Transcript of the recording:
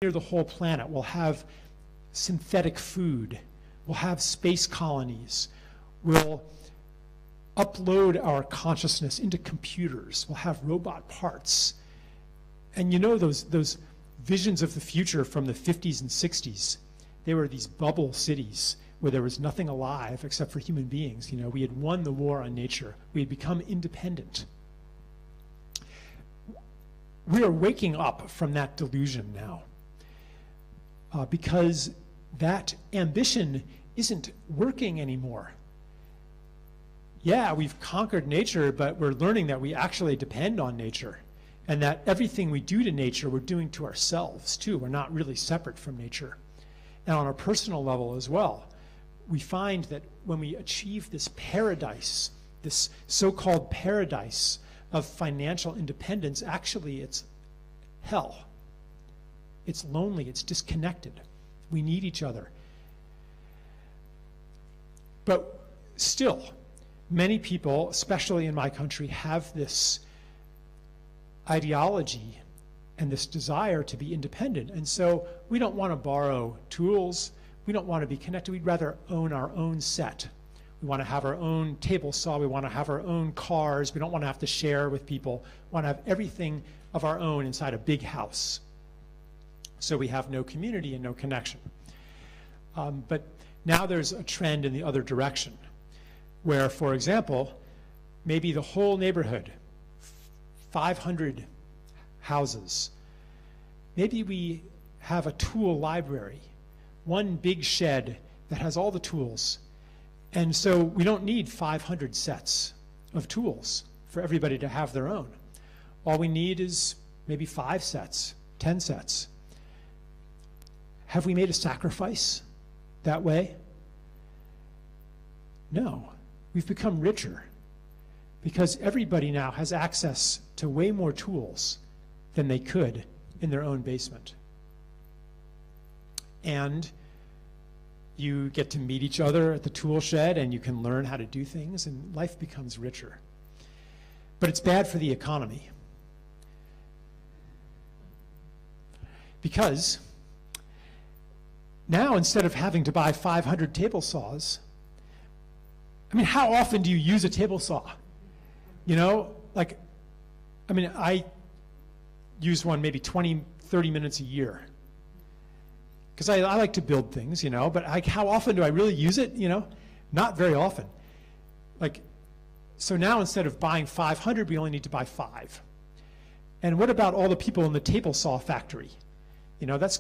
near the whole planet. We'll have synthetic food. We'll have space colonies. We'll upload our consciousness into computers. We'll have robot parts. And you know those visions of the future from the 50s and 60s, they were these bubble cities where there was nothing alive except for human beings. You know, we had won the war on nature. We had become independent. We are waking up from that delusion now because that ambition isn't working anymore. Yeah, we've conquered nature, but we're learning that we actually depend on nature, and that everything we do to nature, we're doing to ourselves too. We're not really separate from nature. And on a personal level as well, we find that when we achieve this paradise, this so-called paradise of financial independence, actually it's hell. It's lonely, it's disconnected. We need each other. But still, many people, especially in my country, have this ideology and this desire to be independent. And so we don't want to borrow tools. We don't want to be connected. We'd rather own our own set. We want to have our own table saw. We want to have our own cars. We don't want to have to share with people. We want to have everything of our own inside a big house. So we have no community and no connection. But now there's a trend in the other direction, where, for example, maybe the whole neighborhood, 500 houses, maybe we have a tool library, one big shed that has all the tools. And so we don't need 500 sets of tools for everybody to have their own. All we need is maybe 5 sets, 10 sets. Have we made a sacrifice that way? No. We've become richer because everybody now has access to way more tools than they could in their own basement. And you get to meet each other at the tool shed, and you can learn how to do things, and life becomes richer. But it's bad for the economy. Because now, instead of having to buy 500 table saws, I mean, how often do you use a table saw? You know, like, I mean, I use one maybe 20, 30 minutes a year. Because I like to build things, you know, but how often do I really use it, you know? Not very often. Like, so now instead of buying 500, we only need to buy 5. And what about all the people in the table saw factory? You know, that's